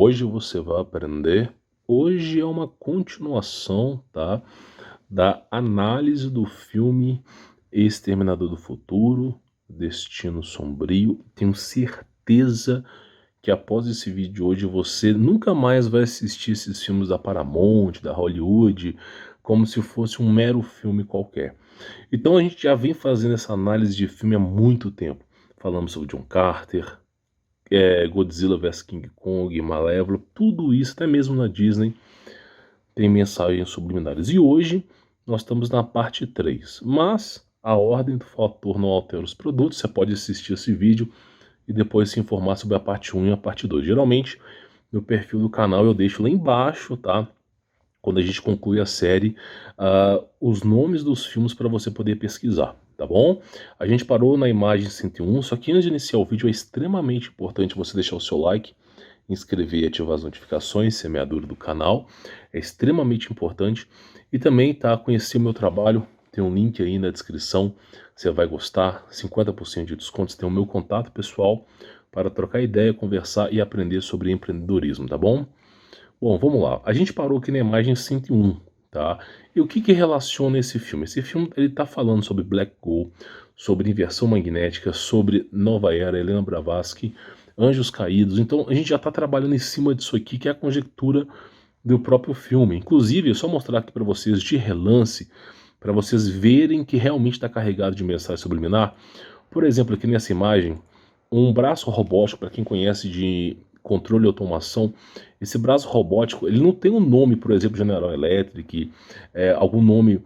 Hoje você vai aprender. Hoje é uma continuação, tá? Da análise do filme Exterminador do Futuro, Destino Sombrio. Tenho certeza que após esse vídeo de hoje você nunca mais vai assistir esses filmes da Paramount, da Hollywood, como se fosse um mero filme qualquer. Então a gente já vem fazendo essa análise de filme há muito tempo. Falamos sobre John Carter, Godzilla vs King Kong, Malévola, tudo isso, até mesmo na Disney, tem mensagens subliminares. E hoje nós estamos na parte 3, mas a ordem do fator não altera os produtos. Você pode assistir esse vídeo e depois se informar sobre a parte 1 e a parte 2. Geralmente, no perfil do canal eu deixo lá embaixo, tá? Quando a gente conclui a série, os nomes dos filmes para você poder pesquisar, tá bom? A gente parou na imagem 101, só que antes de iniciar o vídeo é extremamente importante você deixar o seu like, inscrever e ativar as notificações, semeadura do canal, é extremamente importante. E também, tá, conhecer o meu trabalho, tem um link aí na descrição, você vai gostar, 50% de descontos, tem o meu contato pessoal para trocar ideia, conversar e aprender sobre empreendedorismo, tá bom? Bom, vamos lá. A gente parou aqui na imagem 101, tá? E o que relaciona esse filme? Esse filme ele tá falando sobre Black Hole, sobre inversão magnética, sobre Nova Era, Helena Blavatsky, Anjos Caídos. Então a gente já está trabalhando em cima disso aqui, que é a conjectura do próprio filme. Inclusive, é só mostrar aqui para vocês de relance, para vocês verem que realmente está carregado de mensagem subliminar. Por exemplo, aqui nessa imagem, um braço robótico, para quem conhece de controle e automação, esse braço robótico, ele não tem um nome, por exemplo, General Electric, algum nome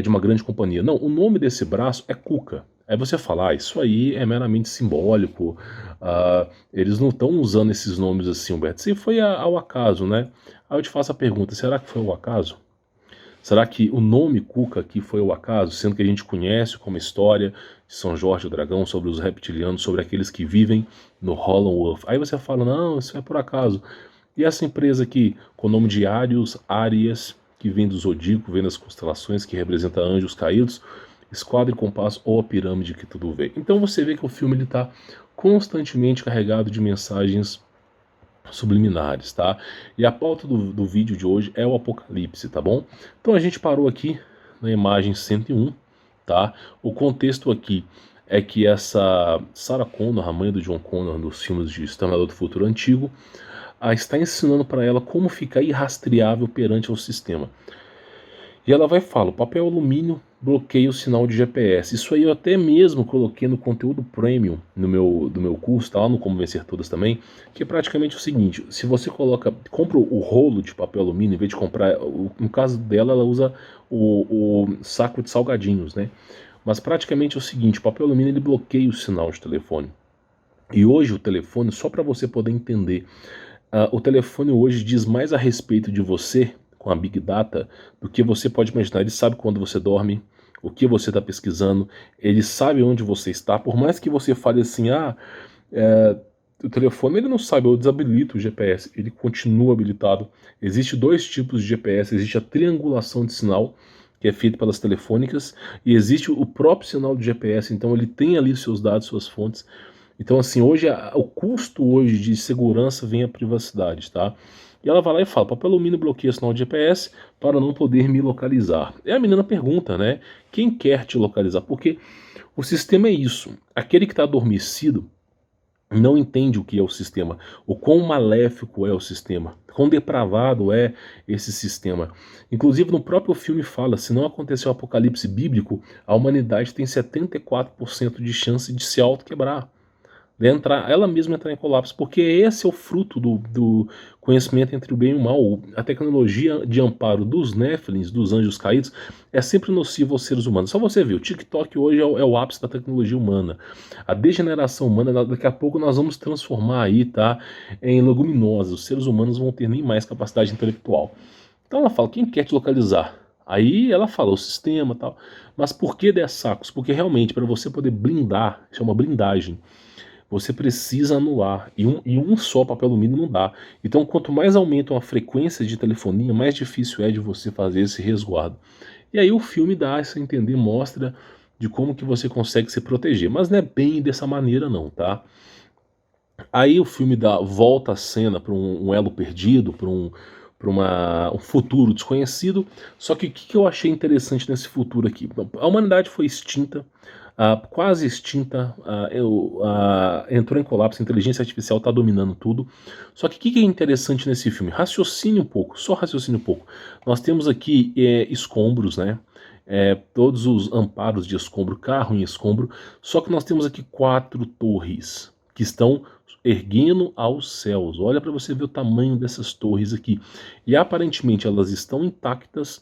de uma grande companhia. Não, o nome desse braço é Kuka. Aí você fala, isso aí é meramente simbólico, eles não estão usando esses nomes assim, Humberto. Se foi ao acaso, né? Aí eu te faço a pergunta, será que foi ao acaso? Será que o nome Kuka aqui foi ao acaso, sendo que a gente conhece como história de São Jorge o Dragão, sobre os reptilianos, sobre aqueles que vivem no Hollow Earth? Aí você fala, não, isso é por acaso. E essa empresa aqui, com o nome de Arias, que vem do Zodíaco, vem das constelações, que representa anjos caídos, Esquadra e Compasso ou a pirâmide que tudo vê. Então você vê que o filme está constantemente carregado de mensagens subliminares, tá? E a pauta do vídeo de hoje é o apocalipse, tá bom? Então a gente parou aqui na imagem 101, tá? O contexto aqui é que essa Sarah Connor, a mãe do John Connor nos filmes de Exterminador do Futuro Antigo, está ensinando para ela como ficar irrastreável perante o sistema. E ela vai falar, o papel alumínio bloqueia o sinal de GPS. Isso aí eu até mesmo coloquei no conteúdo premium do meu curso, tá lá no Como Vencer Todas também, que é praticamente o seguinte, se você compra o rolo de papel alumínio, em vez de comprar, no caso dela, ela usa o saco de salgadinhos, né? Mas praticamente é o seguinte, o papel alumínio ele bloqueia o sinal de telefone. E hoje o telefone, só para você poder entender, o telefone hoje diz mais a respeito de você com a Big Data do que você pode imaginar. Ele sabe quando você dorme, o que você está pesquisando, ele sabe onde você está. Por mais que você fale assim, o telefone ele não sabe, eu desabilito o GPS, ele continua habilitado. Existem dois tipos de GPS, existe a triangulação de sinal, que é feita pelas telefônicas, e existe o próprio sinal de GPS, então ele tem ali seus dados, suas fontes. Então, assim, hoje o custo hoje de segurança vem a privacidade, tá? E ela vai lá e fala, papel alumínio bloqueia o sinal de GPS para não poder me localizar. E a menina pergunta, né? Quem quer te localizar? Porque o sistema é isso. Aquele que está adormecido não entende o que é o sistema, o quão maléfico é o sistema, quão depravado é esse sistema. Inclusive no próprio filme fala, se não acontecer o apocalipse bíblico, a humanidade tem 74% de chance de se auto-quebrar, de entrar, ela mesma entrar em colapso, porque esse é o fruto do conhecimento entre o bem e o mal. A tecnologia de amparo dos Néfilins, dos anjos caídos, é sempre nociva aos seres humanos. Só você ver, o TikTok hoje é o ápice da tecnologia humana. A degeneração humana, daqui a pouco nós vamos transformar aí, tá, em leguminosa. Os seres humanos vão ter nem mais capacidade intelectual. Então ela fala, quem quer te localizar? Aí ela fala, o sistema e tal. Mas por que 10 sacos? Porque realmente, para você poder blindar, isso é uma blindagem, você precisa anular, e um só papel alumínio não dá. Então, quanto mais aumentam a frequência de telefonia, mais difícil é de você fazer esse resguardo. E aí o filme dá isso a entender, mostra de como que você consegue se proteger, mas não é bem dessa maneira não, tá? Aí o filme volta a cena para um elo perdido, para um futuro desconhecido. Só que o que eu achei interessante nesse futuro aqui? A humanidade foi extinta, quase extinta, entrou em colapso, a inteligência artificial está dominando tudo. Só que o que é interessante nesse filme? Raciocine um pouco, só raciocine um pouco. Nós temos aqui escombros, né? Todos os amparos de escombro, carro em escombro, só que nós temos aqui 4 torres que estão erguendo aos céus. Olha para você ver o tamanho dessas torres aqui. E aparentemente elas estão intactas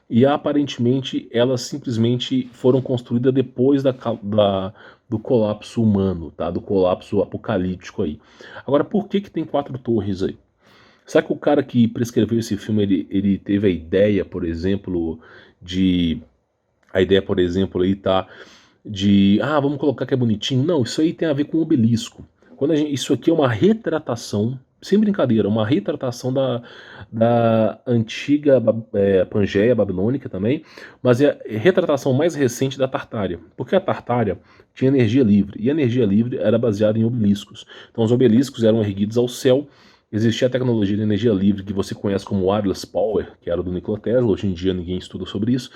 e aparentemente elas simplesmente foram construídas depois do colapso humano, tá? Do colapso apocalíptico aí. Agora, por que tem 4 torres aí? Será que o cara que prescreveu esse filme, ele teve a ideia, por exemplo, de... A ideia, por exemplo, aí tá vamos colocar que é bonitinho. Não, isso aí tem a ver com o obelisco. Isso aqui é uma retratação, sem brincadeira, uma retratação da antiga Pangeia babilônica também, mas é a retratação mais recente da Tartária, porque a Tartária tinha energia livre, e a energia livre era baseada em obeliscos. Então os obeliscos eram erguidos ao céu. Existia a tecnologia de energia livre que você conhece como wireless power, que era do Nikola Tesla. Hoje em dia ninguém estuda sobre isso,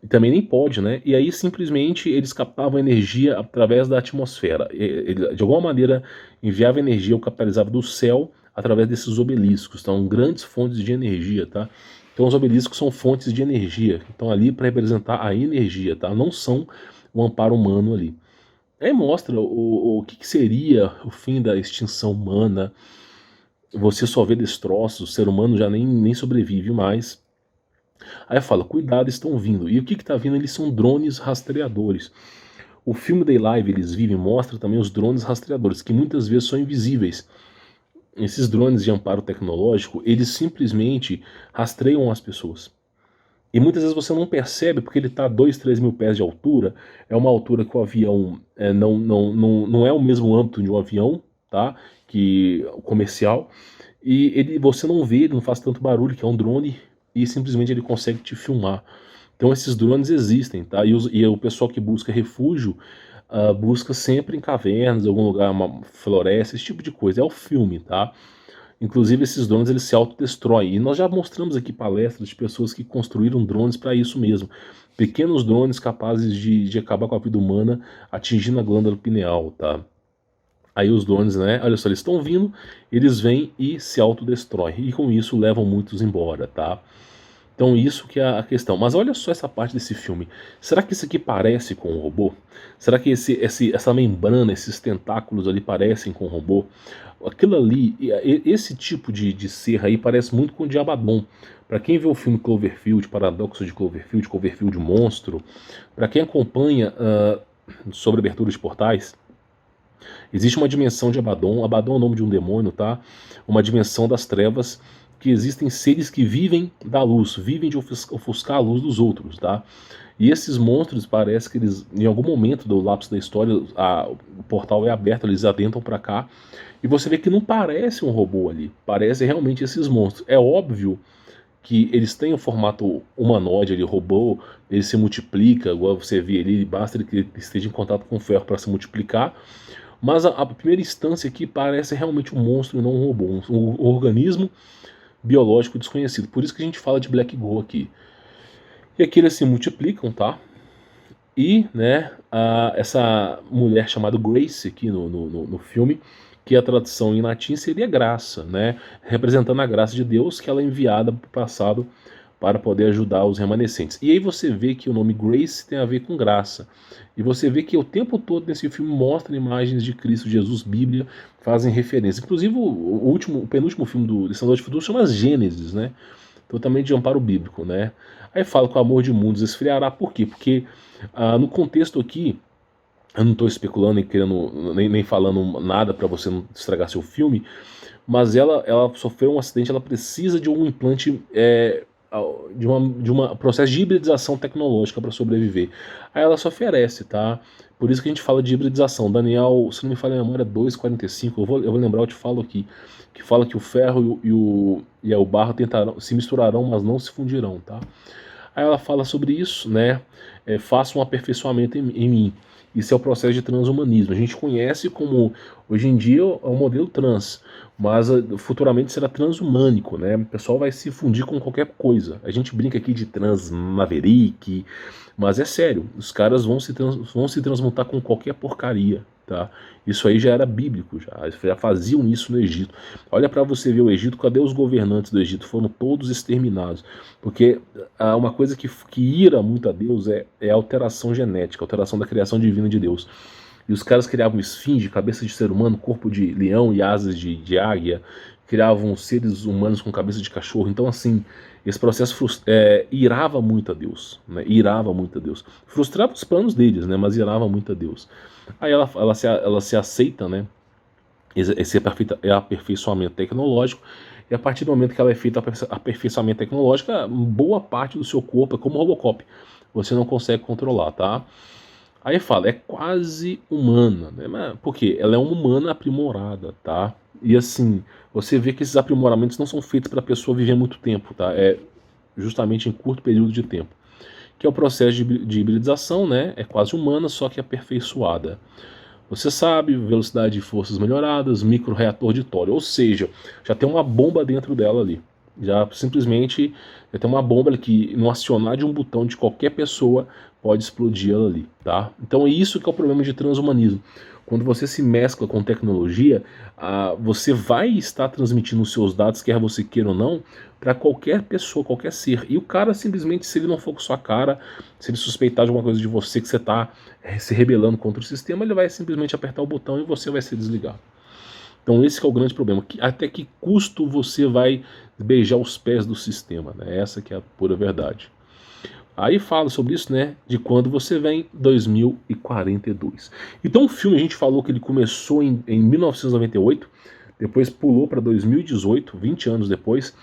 e também nem pode, né? E aí simplesmente eles captavam energia através da atmosfera. Ele, de alguma maneira, enviava energia ou capitalizava do céu através desses obeliscos. Então, grandes fontes de energia, tá? Então, os obeliscos são fontes de energia. Então, ali para representar a energia, tá? Não são o amparo humano ali. Aí mostra o que seria o fim da extinção humana. Você só vê destroços, o ser humano já nem sobrevive mais. Aí fala, cuidado, estão vindo. E o que está vindo? Eles são drones rastreadores. O filme Day Live, Eles Vivem, mostra também os drones rastreadores, que muitas vezes são invisíveis. Esses drones de amparo tecnológico, eles simplesmente rastreiam as pessoas. E muitas vezes você não percebe, porque ele está a 2, 3 mil pés de altura. É uma altura que o avião não é o mesmo âmbito de um avião, tá? Que comercial. E você não vê, ele não faz tanto barulho, que é um drone, e simplesmente ele consegue te filmar. Então esses drones existem, tá? E o pessoal que busca refúgio busca sempre em cavernas, algum lugar, uma floresta, esse tipo de coisa. É o filme, tá? Inclusive esses drones eles se autodestroem. E nós já mostramos aqui palestras de pessoas que construíram drones para isso mesmo. Pequenos drones capazes de acabar com a vida humana atingindo a glândula pineal, tá? Aí os drones, né? Olha só, eles estão vindo, eles vêm e se autodestroem. E com isso levam muitos embora, tá? Então isso que é a questão. Mas olha só essa parte desse filme. Será que isso aqui parece com um robô? Será que essa membrana, esses tentáculos ali parecem com um robô? Aquilo ali, esse tipo de ser aí parece muito com o de Abaddon. Para quem vê o filme Cloverfield, Paradoxo de Cloverfield, Cloverfield Monstro, para quem acompanha sobre abertura de portais, existe uma dimensão de Abaddon. Abaddon é o nome de um demônio, tá? Uma dimensão das trevas, que existem seres que vivem da luz, vivem de ofuscar a luz dos outros, tá? E esses monstros, parece que eles, em algum momento do lapso da história, o portal é aberto, eles adentram para cá, e você vê que não parece um robô ali, parece realmente esses monstros. É óbvio que eles têm o formato humanoide, ele robô, ele se multiplica, igual você vê ali, basta ele esteja em contato com o ferro para se multiplicar, mas a primeira instância aqui parece realmente um monstro e não um robô, um organismo biológico desconhecido. Por isso que a gente fala de Black Ghoul aqui. E aqui eles se multiplicam, tá? E, né, essa mulher chamada Grace aqui no filme, que a tradução em latim seria graça, né? Representando a graça de Deus que ela é enviada para o passado para poder ajudar os remanescentes. E aí você vê que o nome Grace tem a ver com graça. E você vê que o tempo todo nesse filme mostra imagens de Cristo Jesus, Bíblia, fazem referência. Inclusive o penúltimo filme do Lição do Futuro chama Gênesis, né? Totalmente de amparo bíblico, né? Aí fala que o amor de mundos esfriará. Por quê? Porque no contexto aqui, eu não estou especulando e querendo nem falando nada para você não estragar seu filme, mas ela sofreu um acidente, ela precisa de um implante, de uma processo de hibridização tecnológica para sobreviver. Aí ela se oferece, tá? Por isso que a gente fala de hibridização. Daniel, se não me falha a memória, 2,45, eu vou lembrar, eu te falo aqui, que fala que o ferro e o barro se misturarão, mas não se fundirão, tá? Aí ela fala sobre isso, né? Faça um aperfeiçoamento em mim. Isso é o processo de transhumanismo. A gente conhece como, hoje em dia, é o modelo trans, mas futuramente será transhumânico, né? O pessoal vai se fundir com qualquer coisa. A gente brinca aqui de trans maverick, mas é sério, os caras vão se transmutar com qualquer porcaria, tá? Isso aí já era bíblico, já faziam isso no Egito. Olha para você ver o Egito, cadê os governantes do Egito? Foram todos exterminados. Porque uma coisa que ira muito a Deus é a alteração genética, a alteração da criação divina de Deus. E os caras criavam esfinge, cabeça de ser humano, corpo de leão e asas de águia, criavam seres humanos com cabeça de cachorro. Então, assim, esse processo irava muito a Deus, né? Irava muito a Deus. Frustrava os planos deles, né? Mas irava muito a Deus. Aí ela se aceita, né? Esse aperfeiçoamento tecnológico, e a partir do momento que ela é feita aperfeiçoamento tecnológico, boa parte do seu corpo é como o Robocop. Você não consegue controlar, tá? Aí fala, é quase humana, né? Por quê? Ela é uma humana aprimorada, tá? E assim, você vê que esses aprimoramentos não são feitos para a pessoa viver muito tempo, tá? É justamente em curto período de tempo. Que é o processo de hibridização, né? É quase humana, só que aperfeiçoada. Você sabe, velocidade de forças melhoradas, microreator de tório, ou seja, já tem uma bomba dentro dela ali. Já simplesmente já tem uma bomba que no acionar de um botão de qualquer pessoa pode explodir ela ali, tá? Então é isso que é o problema de transhumanismo. Quando você se mescla com tecnologia, você vai estar transmitindo os seus dados, quer você queira ou não, para qualquer pessoa, qualquer ser. E o cara simplesmente, se ele não for com sua cara, se ele suspeitar de alguma coisa de você, que você está se rebelando contra o sistema, ele vai simplesmente apertar o botão e você vai ser desligado. Então esse que é o grande problema. Até que custo você vai beijar os pés do sistema, né? Essa que é a pura verdade. Aí fala sobre isso, né? De quando você vem, 2042. Então o filme, a gente falou que ele começou em 1998, depois pulou para 2018, 20 anos depois.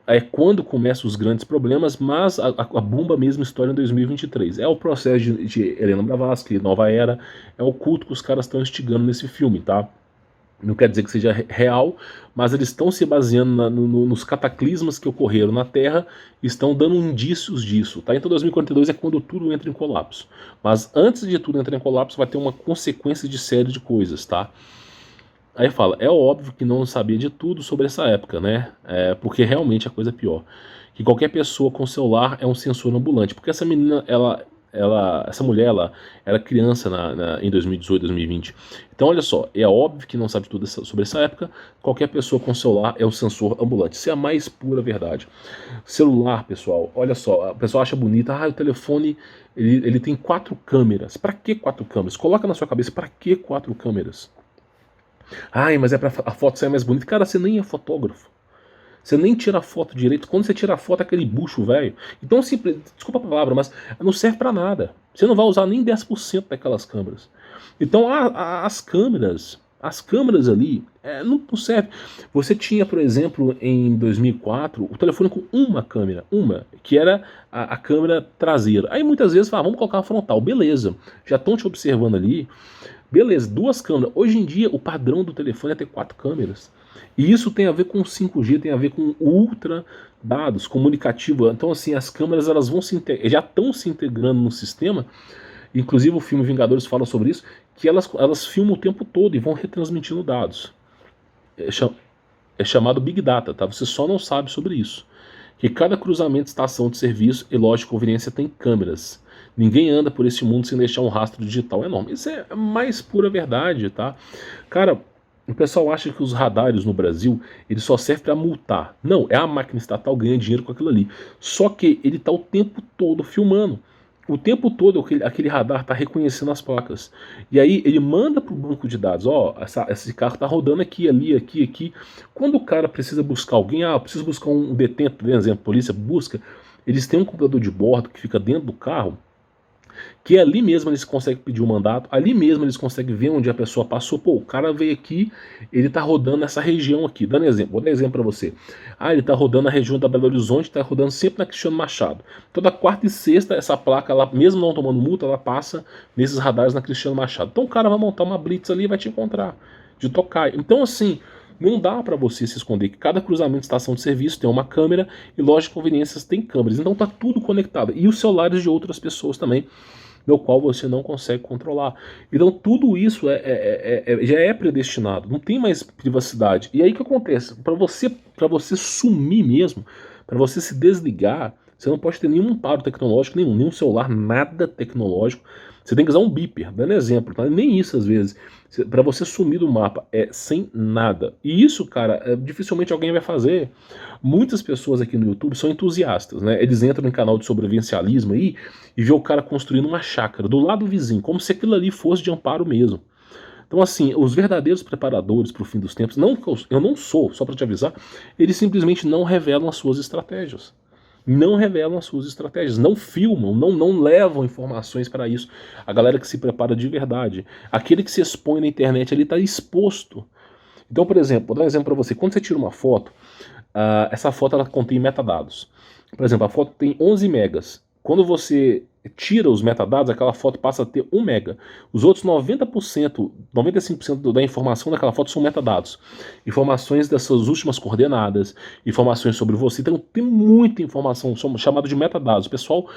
É quando começam os grandes problemas, mas a bomba mesmo estoura em 2023. É o processo de Helena Blavatsky, Nova Era, é o culto que os caras estão instigando nesse filme, tá? Não quer dizer que seja real, mas eles estão se baseando nos cataclismas que ocorreram na Terra e estão dando indícios disso, tá? Então 2042 é quando tudo entra em colapso. Mas antes de tudo entrar em colapso, vai ter uma consequência de série de coisas, tá? Aí fala, é óbvio que não sabia de tudo sobre essa época, né? Porque realmente a coisa é pior. Que qualquer pessoa com celular é um sensor ambulante. Porque essa menina, essa mulher, ela era criança em 2018, 2020. Então, olha só, é óbvio que não sabe tudo sobre essa época. Qualquer pessoa com celular é um sensor ambulante. Isso é a mais pura verdade. Celular, pessoal, olha só, a pessoa acha bonita. O telefone, ele tem 4 câmeras. Para que 4 câmeras? Coloca na sua cabeça, para que 4 câmeras? Ai, mas é pra a foto sair mais bonita. Cara, você nem é fotógrafo. Você nem tira a foto direito. Quando você tira a foto, é aquele bucho velho. Então, desculpa a palavra, mas não serve pra nada. Você não vai usar nem 10% daquelas câmeras. Então, as câmeras ali não servem. Você tinha, por exemplo, em 2004, o telefone com uma câmera, que era a câmera traseira. Aí muitas vezes fala, vamos colocar a frontal. Beleza, já estão te observando ali. Beleza, 2 câmeras. Hoje em dia, o padrão do telefone é ter 4 câmeras. E isso tem a ver com 5G, tem a ver com ultra dados, comunicativo. Então, assim, as câmeras elas vão já estão se integrando no sistema. Inclusive, o filme Vingadores fala sobre isso, que elas filmam o tempo todo e vão retransmitindo dados. É chamado Big Data, tá? Você só não sabe sobre isso. Que cada cruzamento de estação de serviço e loja de conveniência tem câmeras. Ninguém anda por esse mundo sem deixar um rastro digital enorme. Isso é a mais pura verdade, tá? Cara, o pessoal acha que os radares no Brasil, ele só serve para multar. Não, é a máquina estatal ganhando dinheiro com aquilo ali. Só que ele tá o tempo todo filmando. O tempo todo aquele radar tá reconhecendo as placas. E aí ele manda pro banco de dados, ó, esse carro tá rodando aqui, ali, aqui, aqui. Quando o cara precisa buscar alguém, precisa buscar um detento, por exemplo, polícia busca, eles têm um computador de bordo que fica dentro do carro, que ali mesmo eles conseguem pedir um mandato, ali mesmo eles conseguem ver onde a pessoa passou. Pô, o cara veio aqui, ele tá rodando nessa região aqui. Dando exemplo, vou dar exemplo para você. Ele tá rodando na região da Belo Horizonte, tá rodando sempre na Cristiano Machado. Toda quarta e sexta, essa placa, ela, mesmo não tomando multa, ela passa nesses radares na Cristiano Machado. Então o cara vai montar uma blitz ali e vai te encontrar, de tocar. Então assim, não dá para você se esconder que cada cruzamento de estação de serviço tem uma câmera e loja de conveniências tem câmeras. Então tá tudo conectado. E os celulares de outras pessoas também. no qual você não consegue controlar. Então tudo isso já é predestinado, não tem mais privacidade. E aí o que acontece? Para você sumir mesmo, para você se desligar, você não pode ter nenhum amparo tecnológico, nenhum celular, nada tecnológico. Você tem que usar um beeper, dando exemplo, tá? Nem isso às vezes. Para você sumir do mapa é sem nada. E isso, cara, dificilmente alguém vai fazer. Muitas pessoas aqui no YouTube são entusiastas, né? Eles entram em canal de sobrevivencialismo aí e vê o cara construindo uma chácara do lado vizinho, como se aquilo ali fosse de amparo mesmo. Então, assim, os verdadeiros preparadores para o fim dos tempos, não, eu não sou, só para te avisar, eles simplesmente não revelam as suas estratégias. Não revelam as suas estratégias, não filmam, não levam informações para isso. A galera que se prepara de verdade, aquele que se expõe na internet, ele está exposto. Então, por exemplo, vou dar um exemplo para você. Quando você tira uma foto, essa foto ela contém metadados. Por exemplo, a foto tem 11 megas. Quando você tira os metadados, aquela foto passa a ter 1 mega. Os outros 90%, 95% da informação daquela foto são metadados. Informações dessas últimas coordenadas, informações sobre você. Então tem muita informação, chamada de metadados. O pessoal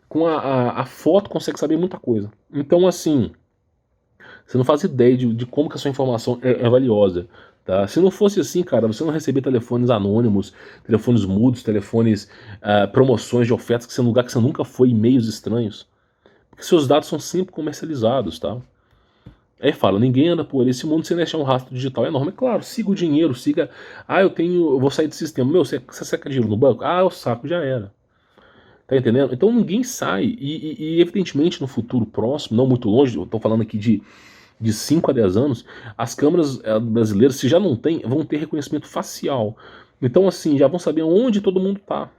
com a foto consegue saber muita coisa. Então, assim, você não faz ideia de como que a sua informação é valiosa. Tá? Se não fosse assim, cara, você não receber telefones anônimos, telefones mudos, telefones, promoções de ofertas que você num lugar que você nunca foi, e-mails estranhos. Porque seus dados são sempre comercializados, tá? Aí fala, ninguém anda por esse mundo sem deixar um rastro digital enorme. É claro, siga o dinheiro, siga. Eu vou sair do sistema. Meu, você saca dinheiro no banco? Eu saco, já era. Tá entendendo? Então ninguém sai. E evidentemente no futuro próximo, não muito longe, eu tô falando aqui de 5 a 10 anos, as câmeras brasileiras, se já não tem, vão ter reconhecimento facial. Então, assim, já vão saber onde todo mundo tá.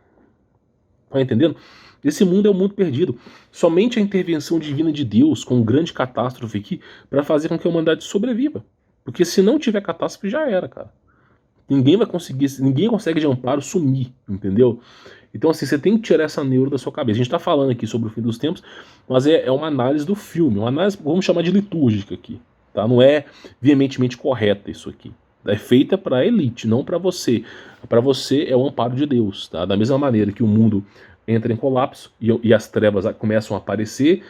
Tá entendendo? Esse mundo é um mundo perdido. Somente a intervenção divina de Deus, com grande catástrofe aqui, para fazer com que a humanidade sobreviva. Porque se não tiver catástrofe, já era, cara. Ninguém vai conseguir, ninguém consegue de amparo sumir, entendeu? Então, assim, você tem que tirar essa neura da sua cabeça. A gente está falando aqui sobre o fim dos tempos, mas é uma análise do filme, uma análise, vamos chamar de litúrgica aqui, tá? Não é veementemente correta isso aqui. É feita para a elite, não para você. Para você é o amparo de Deus, tá? Da mesma maneira que o mundo entra em colapso e as trevas começam a aparecer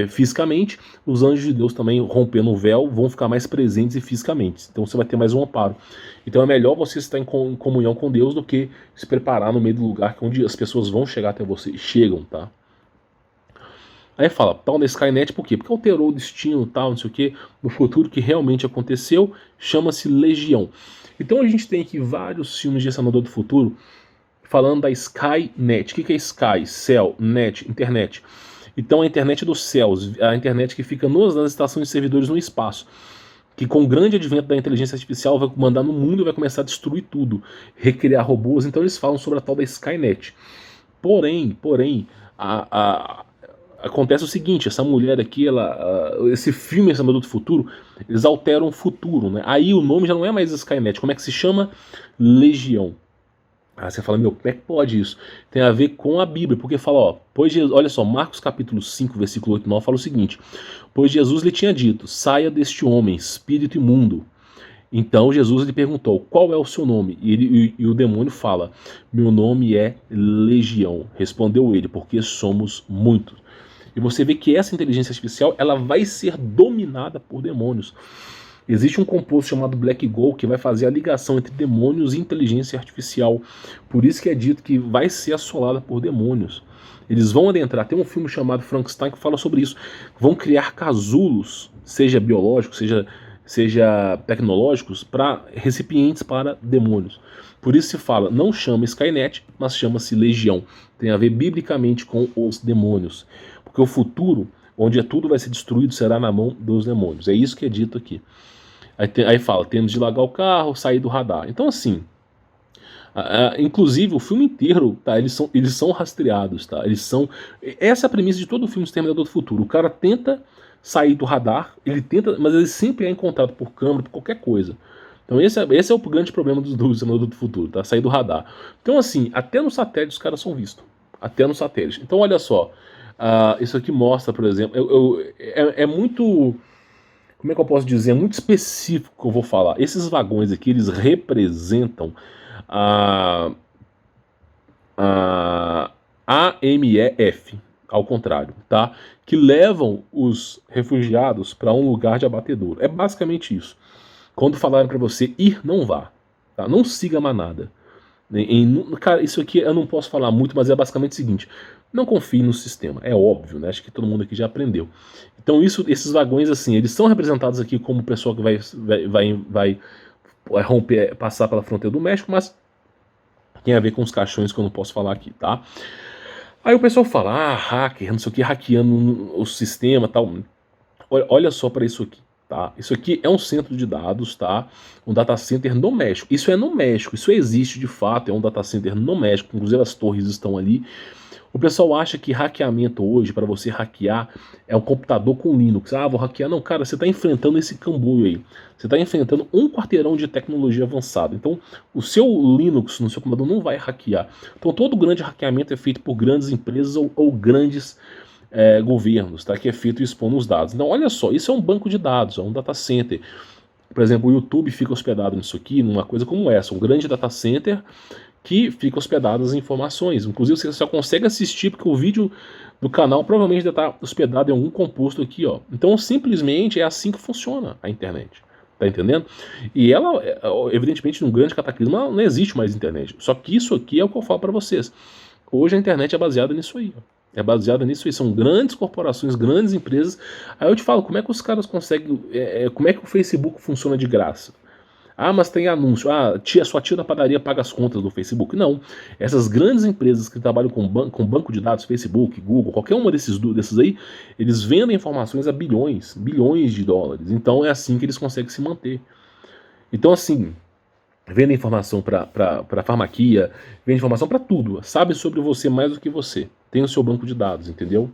fisicamente, os anjos de Deus também, rompendo o véu, vão ficar mais presentes fisicamente. Então você vai ter mais um amparo. Então é melhor você estar em comunhão com Deus do que se preparar no meio do lugar onde as pessoas vão chegar até você. Chegam, tá? Aí fala, tal da Skynet por quê? Porque alterou o destino, tal, não sei o quê, no futuro que realmente aconteceu, chama-se Legião. Então a gente tem aqui vários filmes de Exterminador do Futuro falando da Skynet. O que é Sky? Céu, net, internet. Então a internet dos céus, a internet que fica nas estações de servidores no espaço, que com o grande advento da inteligência artificial vai mandar no mundo e vai começar a destruir tudo, recriar robôs. Então eles falam sobre a tal da Skynet. Porém, acontece o seguinte, essa mulher aqui, esse filme Exterminador do Futuro, eles alteram o futuro, né? Aí o nome já não é mais Skynet, como é que se chama? Legião. Você fala, meu, como é que pode isso? Tem a ver com a Bíblia, porque fala, olha só, Marcos capítulo 5, versículo 8 e 9 fala o seguinte: pois Jesus lhe tinha dito, saia deste homem, espírito imundo. Então Jesus lhe perguntou, qual é o seu nome? E o demônio fala, meu nome é Legião. Respondeu ele, porque somos muitos. E você vê que essa inteligência artificial, ela vai ser dominada por demônios. Existe um composto chamado Black Gold que vai fazer a ligação entre demônios e inteligência artificial. Por isso que é dito que vai ser assolada por demônios. Eles vão adentrar. Tem um filme chamado Frankenstein que fala sobre isso. Vão criar casulos, seja biológicos, seja tecnológicos, para recipientes para demônios. Por isso se fala, não chama Skynet, mas chama-se Legião. Tem a ver biblicamente com os demônios. Porque o futuro, onde tudo vai ser destruído, será na mão dos demônios. É isso que é dito aqui. Aí fala, temos de largar o carro, sair do radar. Então assim, inclusive o filme inteiro, tá, eles são rastreados, tá? Essa é a premissa de todo o filme Exterminador do Futuro. O cara tenta sair do radar, mas ele sempre é encontrado por câmera, por qualquer coisa. Então esse é o grande problema do Exterminador do Futuro, tá? Sair do radar. Então assim, até no satélite os caras são vistos. Até no satélite. Então olha só, isso aqui mostra, por exemplo, é muito... Como é que eu posso dizer? É muito específico que eu vou falar. Esses vagões aqui, eles representam a AMEF. ao contrário, tá? Que levam os refugiados para um lugar de abatedouro. É basicamente isso. Quando falarem para você ir, não vá, tá? Não siga a manada. Cara, isso aqui eu não posso falar muito, mas é basicamente o seguinte: não confie no sistema, é óbvio, né? Acho que todo mundo aqui já aprendeu. Então esses vagões assim, eles são representados aqui como o pessoal que vai romper, passar pela fronteira do México, mas tem a ver com os caixões que eu não posso falar aqui, tá? Aí o pessoal fala, hacker, não sei o que, hackeando o sistema, tal. Olha só para isso aqui, tá? Isso aqui é um centro de dados, tá? Um data center no México. Isso é no México, isso existe de fato, é um data center no México, inclusive as torres estão ali. O pessoal acha que hackeamento hoje, para você hackear, é um computador com Linux. Ah, vou hackear. Não, cara, você está enfrentando esse cambuio aí. Você está enfrentando um quarteirão de tecnologia avançada. Então, o seu Linux no seu computador não vai hackear. Então, todo grande hackeamento é feito por grandes empresas ou grandes governos, tá? Que é feito expondo os dados. Então, olha só, isso é um banco de dados, é um data center. Por exemplo, o YouTube fica hospedado nisso aqui, numa coisa como essa, um grande data center que fica hospedado as informações. Inclusive, você só consegue assistir porque o vídeo do canal provavelmente deve estar hospedado em algum composto aqui, ó. Então, simplesmente é assim que funciona a internet. Tá entendendo? E ela, evidentemente, num grande cataclismo, não existe mais internet. Só que isso aqui é o que eu falo para vocês. Hoje a internet é baseada nisso aí, ó. É baseada nisso aí. São grandes corporações, grandes empresas. Aí eu te falo, como é que os caras conseguem. Como é que o Facebook funciona de graça? Ah, mas tem anúncio. Ah, sua tia da padaria paga as contas do Facebook. Não. Essas grandes empresas que trabalham com banco de dados, Facebook, Google, qualquer uma desses aí, eles vendem informações a bilhões de dólares. Então é assim que eles conseguem se manter. Então, assim, vende informação para farmacia, vende informação para tudo. Sabe sobre você mais do que você. Tem o seu banco de dados, entendeu?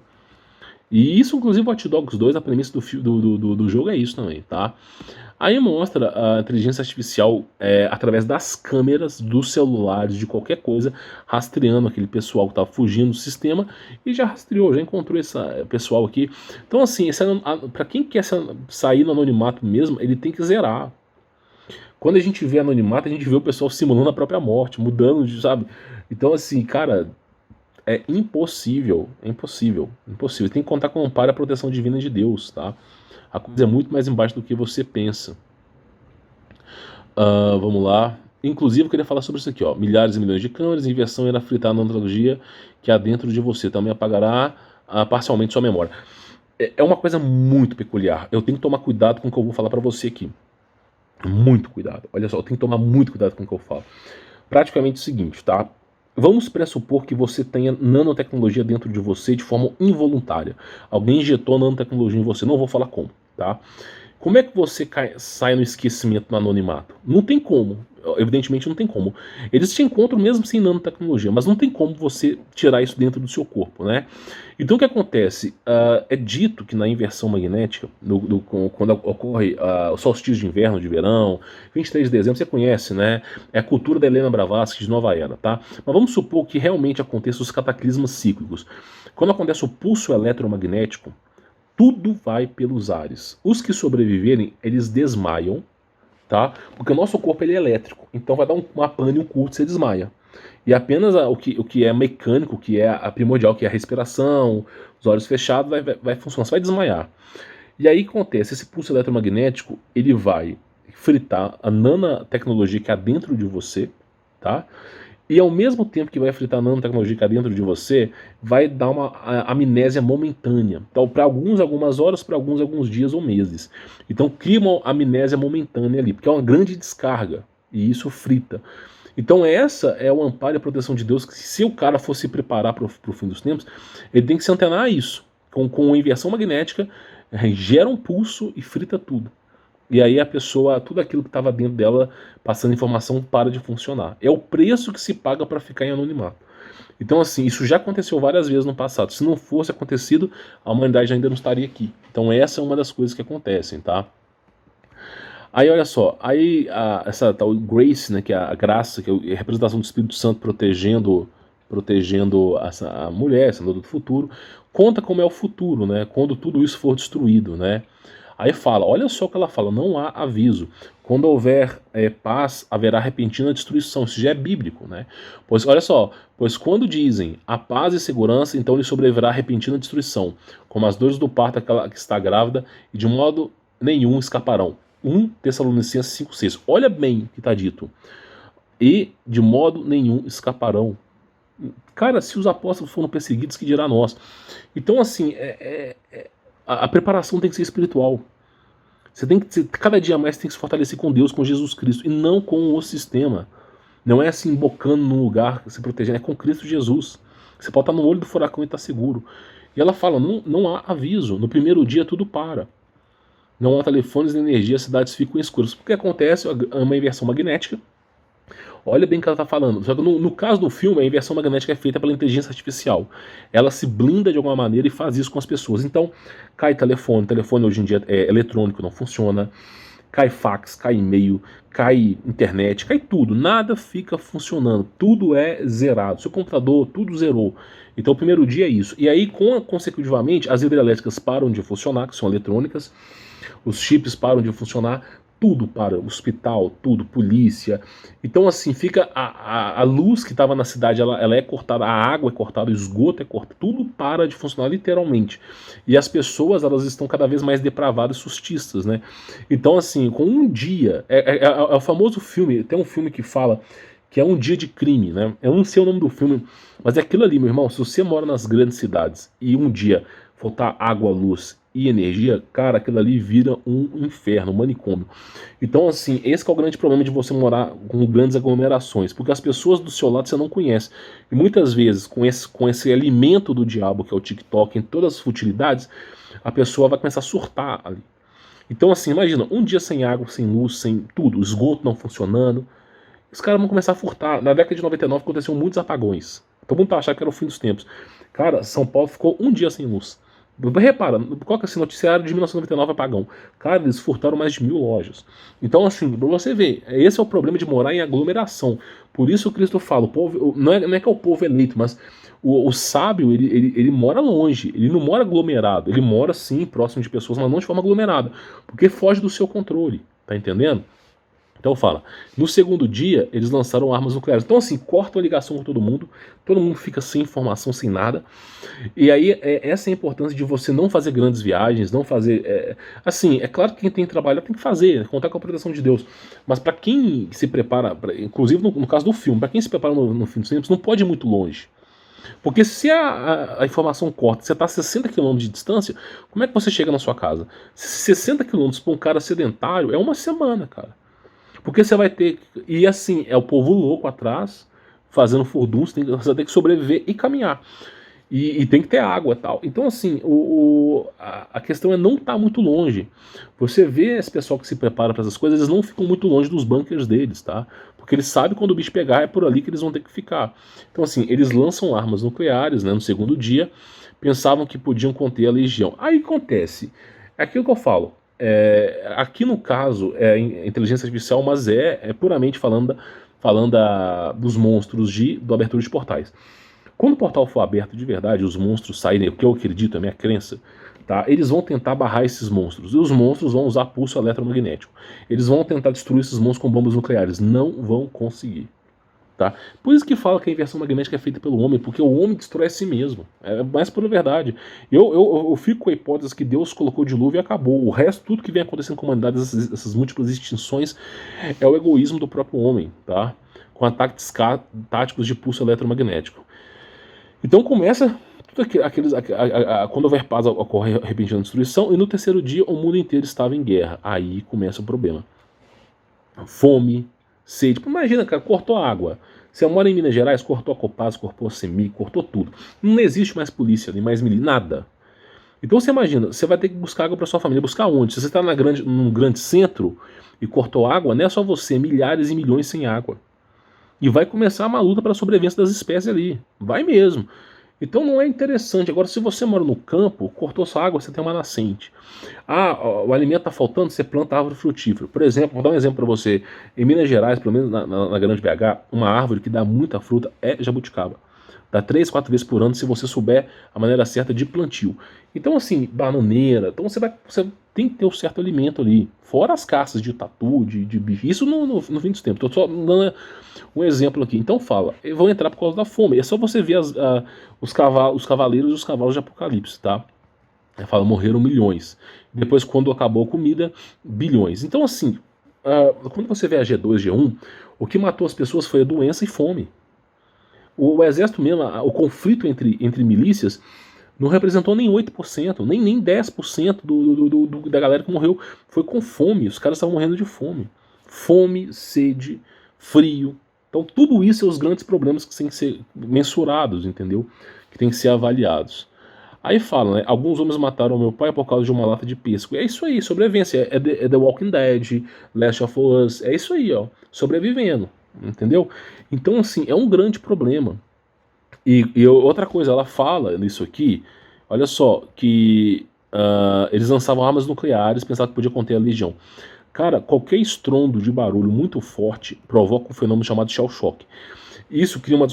E isso, inclusive, o Watch Dogs 2, a premissa do jogo é isso também, tá? Aí mostra a inteligência artificial através das câmeras dos celulares, de qualquer coisa, rastreando aquele pessoal que estava fugindo do sistema e já rastreou, já encontrou esse pessoal aqui. Então, assim, para quem quer sair no anonimato mesmo, ele tem que zerar. Quando a gente vê anonimato, a gente vê o pessoal simulando a própria morte, mudando, sabe? Então, assim, cara, é impossível, é impossível, impossível. Tem que contar com o amparo e a proteção divina de Deus, tá? A coisa é muito mais embaixo do que você pensa. Vamos lá. Inclusive, eu queria falar sobre isso aqui, ó. Milhares e milhões de câmeras, inversão irá fritar a nanotecnologia que há dentro de você. Também apagará parcialmente sua memória. É uma coisa muito peculiar. Eu tenho que tomar cuidado com o que eu vou falar para você aqui. Muito cuidado. Olha só, eu tenho que tomar muito cuidado com o que eu falo. Praticamente o seguinte, tá? Vamos pressupor que você tenha nanotecnologia dentro de você de forma involuntária. Alguém injetou nanotecnologia em você. Não vou falar como, tá? Como é que você sai no esquecimento no anonimato? Não tem como. Evidentemente não tem como. Eles te encontram mesmo sem nanotecnologia, mas não tem como você tirar isso dentro do seu corpo, né? Então o que acontece? É dito que na inversão magnética, quando ocorre o solstício de inverno, de verão, 23 de dezembro, você conhece, né? É a cultura da Helena Blavatsky de Nova Era, tá? Mas vamos supor que realmente aconteçam os cataclismas cíclicos. Quando acontece o pulso eletromagnético, tudo vai pelos ares. Os que sobreviverem, eles desmaiam, tá? Porque o nosso corpo ele é elétrico, então vai dar uma pane, um curto, você desmaia. E apenas o que é mecânico, que é a primordial, que é a respiração, os olhos fechados, vai funcionar, você vai desmaiar. E aí acontece, esse pulso eletromagnético, ele vai fritar a nanotecnologia que há dentro de você, tá? E ao mesmo tempo que vai fritar a nanotecnologia que há dentro de você, vai dar uma amnésia momentânea. Então, para alguns, algumas horas, para alguns, alguns dias ou meses. Então, cria uma amnésia momentânea ali, porque é uma grande descarga. E isso frita. Então, essa é o amparo e a proteção de Deus, que se o cara for se preparar para o fim dos tempos, ele tem que se antenar a isso. Com a inversão magnética, gera um pulso e frita tudo. E aí a pessoa, tudo aquilo que estava dentro dela, passando informação, para de funcionar. É o preço que se paga para ficar em anonimato. Então, assim, isso já aconteceu várias vezes no passado. Se não fosse acontecido, a humanidade ainda não estaria aqui. Então, essa é uma das coisas que acontecem, tá? Aí, olha só, aí essa tal Grace, né, que é a graça, que é a representação do Espírito Santo protegendo a mulher, essa do futuro, conta como é o futuro, né? Quando tudo isso for destruído, né? Aí fala, olha só o que ela fala, não há aviso. Quando houver paz, haverá repentina destruição. Isso já é bíblico, né? Pois olha só, pois quando dizem a paz e segurança, então lhe sobrevirá repentina destruição, como as dores do parto daquela que está grávida, e de modo nenhum escaparão. 1 Tessalonicenses 5,6. Olha bem o que está dito. E de modo nenhum escaparão. Cara, se os apóstolos foram perseguidos, que dirá nós? Então, assim, a preparação tem que ser espiritual. Você tem que, cada dia mais tem que se fortalecer com Deus, com Jesus Cristo, e não com o sistema. Não é assim, bocando num lugar, se protegendo, é com Cristo Jesus. Você pode estar no olho do furacão e estar seguro. E ela fala, não há aviso, no primeiro dia tudo para. Não há telefones nem energia, as cidades ficam escuras. O que acontece é uma inversão magnética. Olha bem o que ela está falando. Só que no caso do filme, a inversão magnética é feita pela inteligência artificial. Ela se blinda de alguma maneira e faz isso com as pessoas. Então, cai telefone hoje em dia é eletrônico, não funciona. Cai fax, cai e-mail, cai internet, cai tudo. Nada fica funcionando. Tudo é zerado. Seu computador, tudo zerou. Então, o primeiro dia é isso. E aí, consecutivamente, as hidrelétricas param de funcionar, que são eletrônicas. Os chips param de funcionar, tudo para, hospital, tudo, polícia. Então, assim, fica a luz que estava na cidade, ela é cortada, a água é cortada, o esgoto é cortado, tudo para de funcionar literalmente. E as pessoas, elas estão cada vez mais depravadas e sustistas, né? Então, assim, com um dia, é o famoso filme, tem um filme que fala que é um dia de crime, né? Eu não sei o nome do filme, mas é aquilo ali, meu irmão, se você mora nas grandes cidades e um dia faltar água, luz e energia, cara, aquilo ali vira um inferno, um manicômio. Então, assim, esse que é o grande problema de você morar com grandes aglomerações, porque as pessoas do seu lado você não conhece. E muitas vezes, com esse alimento do diabo, que é o TikTok, em todas as futilidades, a pessoa vai começar a surtar ali. Então, assim, imagina, um dia sem água, sem luz, sem tudo, esgoto não funcionando, os caras vão começar a furtar. Na década de 99 aconteceram muitos apagões. Todo mundo achava que era o fim dos tempos. Cara, São Paulo ficou um dia sem luz. Repara, coloca assim, noticiário de 1999 apagão. Cara, eles furtaram mais de 1.000 lojas. Então, assim, pra você ver, esse é o problema de morar em aglomeração. Por isso o Cristo fala, o povo, não é que é o povo eleito, mas o sábio, ele mora longe, ele não mora aglomerado. Ele mora, sim, próximo de pessoas, mas não de forma aglomerada. Porque foge do seu controle, tá entendendo? Então fala, no segundo dia eles lançaram armas nucleares. Então assim, cortam a ligação com todo mundo fica sem informação, sem nada. E aí essa é a importância de você não fazer grandes viagens, não fazer... assim, é claro que quem tem que trabalhar tem que fazer, contar com a proteção de Deus. Mas para quem se prepara, inclusive no caso do filme, para quem se prepara no fim dos tempos, não pode ir muito longe. Porque se a informação corta, você está a 60 km de distância, como é que você chega na sua casa? 60 km para um cara sedentário é uma semana, cara. Porque você vai ter... E assim, é o povo louco atrás, fazendo furdunço, você vai ter que sobreviver e caminhar. E tem que ter água e tal. Então, assim, a questão é não estar muito longe. Você vê esse pessoal que se prepara para essas coisas, eles não ficam muito longe dos bunkers deles, tá? Porque eles sabem quando o bicho pegar, é por ali que eles vão ter que ficar. Então, assim, eles lançam armas nucleares, né, no segundo dia, pensavam que podiam conter a legião. Aí acontece, é aquilo que eu falo. Aqui no caso é inteligência artificial, mas é puramente falando dos monstros do abertura de portais. Quando o portal for aberto de verdade, os monstros saírem, o que eu acredito, é a minha crença, tá? Eles vão tentar barrar esses monstros. E os monstros vão usar pulso eletromagnético. Eles vão tentar destruir esses monstros com bombas nucleares. Não vão conseguir. Tá? Por isso que fala que a inversão magnética é feita pelo homem, porque o homem destrói a si mesmo. É mais pura verdade. Eu fico com a hipótese que Deus colocou o dilúvio e acabou. O resto, tudo que vem acontecendo com a humanidade, essas múltiplas extinções, é o egoísmo do próprio homem, tá? Com ataques táticos de pulso eletromagnético. Então começa tudo quando houver paz, ocorre a repentina destruição, e no terceiro dia o mundo inteiro estava em guerra. Aí começa o problema. Fome, sede. Imagina, cara, cortou a água. Você mora em Minas Gerais, cortou a Copasa, cortou a CEMIG, cortou tudo. Não existe mais polícia, nem mais milícia, nada. Então você imagina, você vai ter que buscar água para sua família. Buscar onde? Se você está num grande centro e cortou água, não é só você, milhares e milhões sem água. E vai começar uma luta para a sobrevivência das espécies ali. Vai mesmo. Então não é interessante. Agora, se você mora no campo, cortou sua água, você tem uma nascente. O alimento está faltando, você planta árvore frutífera. Por exemplo, vou dar um exemplo para você. Em Minas Gerais, pelo menos na grande BH, uma árvore que dá muita fruta é jabuticaba. Dá 3, 4 vezes por ano se você souber a maneira certa de plantio. Então assim, bananeira, então você tem que ter um certo alimento ali. Fora as caças de tatu, de bicho. Isso no fim dos tempos. Estou só dando um exemplo aqui. Então fala, vão entrar por causa da fome. É só você ver os cavaleiros e os cavalos de Apocalipse, tá? Fala, morreram milhões. Depois, quando acabou a comida, bilhões. Então assim, quando você vê a G2, G1, o que matou as pessoas foi a doença e fome. O exército mesmo, o conflito entre milícias, não representou nem 8%, nem 10% da galera que morreu. Foi com fome, os caras estavam morrendo de fome. Fome, sede, frio. Então tudo isso são os grandes problemas que têm que ser mensurados, entendeu? Que têm que ser avaliados. Aí fala, né? Alguns homens mataram meu pai por causa de uma lata de pêssego. É isso aí, sobrevivência. É The Walking Dead, Last of Us. É isso aí, ó. Sobrevivendo. Entendeu? Então, assim, é um grande problema. E outra coisa, ela fala nisso aqui, olha só, que eles lançavam armas nucleares, pensavam que podia conter a legião. Cara, qualquer estrondo de barulho muito forte provoca um fenômeno chamado shell shock. Isso cria uma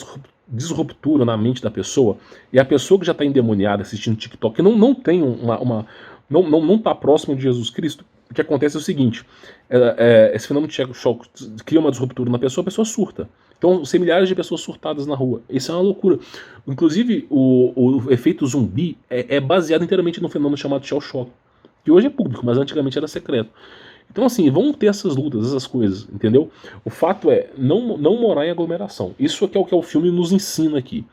disruptura na mente da pessoa, e a pessoa que já está endemoniada assistindo TikTok, que não tem não está próximo de Jesus Cristo, o que acontece é o seguinte, esse fenômeno de shell shock cria uma disruptura na pessoa, a pessoa surta. Então, tem milhares de pessoas surtadas na rua. Isso é uma loucura. Inclusive, o efeito zumbi é baseado inteiramente num fenômeno chamado shell shock, que hoje é público, mas antigamente era secreto. Então, assim, vão ter essas lutas, essas coisas, entendeu? O fato é não morar em aglomeração. Isso é o que o filme nos ensina aqui.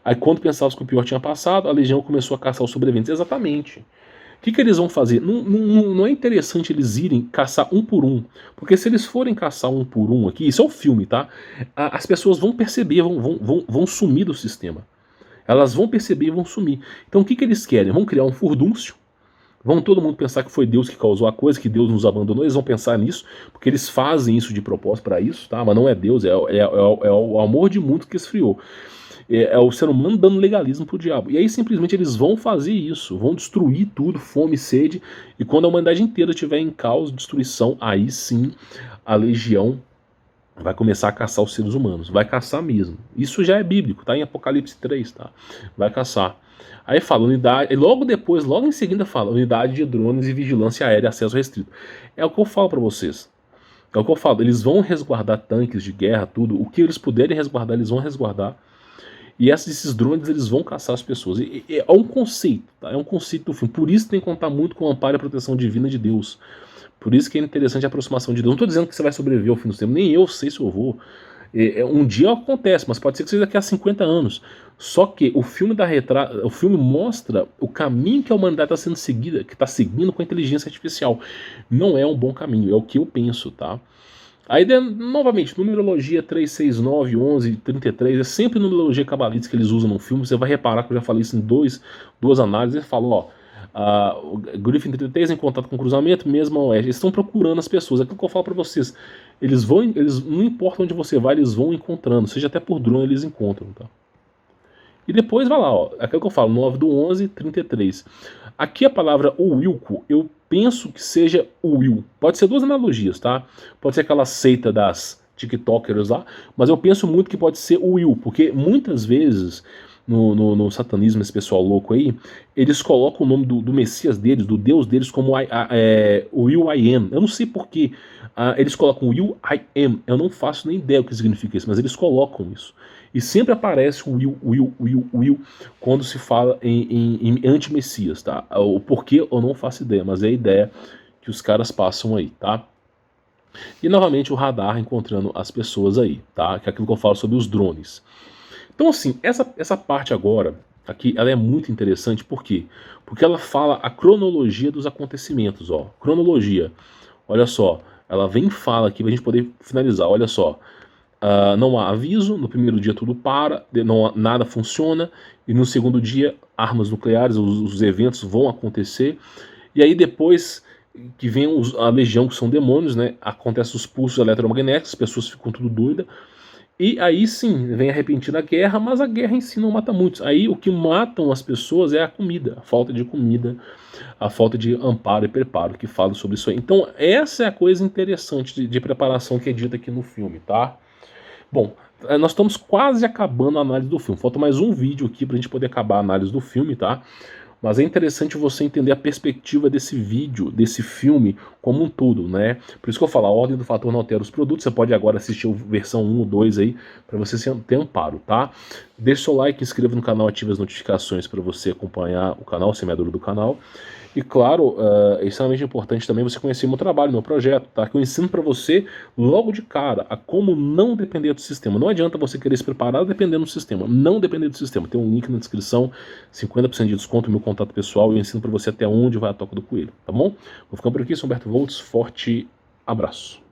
Aí, quando pensávamos que o pior tinha passado, a Legião começou a caçar os sobreviventes. Exatamente. O que eles vão fazer? Não é interessante eles irem caçar um por um. Porque se eles forem caçar um por um aqui, isso é o filme, tá? As pessoas vão perceber, vão sumir do sistema. Elas vão perceber e vão sumir. Então o que eles querem? Vão criar um furdúncio. Vão todo mundo pensar que foi Deus que causou a coisa, que Deus nos abandonou. Eles vão pensar nisso, porque eles fazem isso de propósito para isso, tá? Mas não é Deus, é o amor de mundo que esfriou. É o ser humano dando legalismo pro diabo. E aí simplesmente eles vão fazer isso, vão destruir tudo, fome, sede, e quando a humanidade inteira estiver em caos, destruição, aí sim a legião vai começar a caçar os seres humanos. Vai caçar mesmo. Isso já é bíblico, tá em Apocalipse 3, tá? Vai caçar. Aí fala unidade, e logo depois, logo em seguida fala unidade de drones e vigilância aérea, acesso restrito. É o que eu falo para vocês. É o que eu falo, eles vão resguardar tanques de guerra, tudo, o que eles puderem resguardar, eles vão resguardar. E esses drones, eles vão caçar as pessoas. É um conceito, tá? É um conceito do filme. Por isso tem que contar muito com o amparo e a proteção divina de Deus. Por isso que é interessante a aproximação de Deus. Não estou dizendo que você vai sobreviver ao fim do tempo, nem eu sei se eu vou. Um dia acontece, mas pode ser que seja daqui a 50 anos. Só que o filme o filme mostra o caminho que a humanidade está sendo seguida, que está seguindo com a inteligência artificial. Não é um bom caminho, é o que eu penso, tá? Aí, novamente, numerologia 369, 11, 33, é sempre numerologia cabalística que eles usam no filme. Você vai reparar que eu já falei isso em duas análises. Ele fala, ó, o Griffin 33 em contato com o cruzamento, mesmo ao oeste. Eles estão procurando as pessoas. É aquilo que eu falo pra vocês. Eles não importa onde você vai, eles vão encontrando. Seja até por drone eles encontram, tá? E depois vai lá, ó, é aquilo que eu falo, 9 do 11, 33. Aqui a palavra o Wilco, eu penso que seja o Will. Pode ser duas analogias, tá? Pode ser aquela seita das TikTokers lá, mas eu penso muito que pode ser o Will, porque muitas vezes no satanismo, esse pessoal louco aí, eles colocam o nome do Messias deles, do Deus deles, como o Will I Am. Eu não sei porquê. Eles colocam Will I Am. Eu não faço nem ideia o que significa isso, mas eles colocam isso. E sempre aparece o Will quando se fala em anti-messias, tá? O porquê eu não faço ideia, mas é a ideia que os caras passam aí, tá? E novamente o radar encontrando as pessoas aí, tá? Que é aquilo que eu falo sobre os drones. Então assim, essa parte agora, aqui, ela é muito interessante, por quê? Porque ela fala a cronologia dos acontecimentos, ó. Cronologia, olha só, ela vem e fala aqui pra gente poder finalizar, olha só. Não há aviso, no primeiro dia tudo para, nada funciona, e no segundo dia armas nucleares, os eventos vão acontecer, e aí depois que vem a legião, que são demônios, né, acontecem os pulsos eletromagnéticos, as pessoas ficam tudo doidas, e aí sim, vem a repentina guerra, mas a guerra em si não mata muitos. Aí o que matam as pessoas é a comida, a falta de comida, a falta de amparo e preparo, que fala sobre isso aí. Então essa é a coisa interessante de preparação que é dita aqui no filme, tá? Bom, nós estamos quase acabando a análise do filme. Falta mais um vídeo aqui pra gente poder acabar a análise do filme, tá? Mas é interessante você entender a perspectiva desse vídeo, desse filme como um todo, né? Por isso que eu falo, a ordem do fator não altera os produtos. Você pode agora assistir a versão 1 ou 2 aí, para você ter amparo, tá? Deixe seu like, inscreva no canal, ative as notificações para você acompanhar o canal, semeadura do canal. E claro, é extremamente importante também você conhecer meu trabalho, meu projeto, tá? Que eu ensino para você logo de cara a como não depender do sistema. Não adianta você querer se preparar dependendo do sistema. Não depender do sistema. Tem um link na descrição, 50% de desconto, meu contato pessoal, e eu ensino para você até onde vai a toca do coelho, tá bom? Vou ficando por aqui, sou Humberto Volts, forte abraço.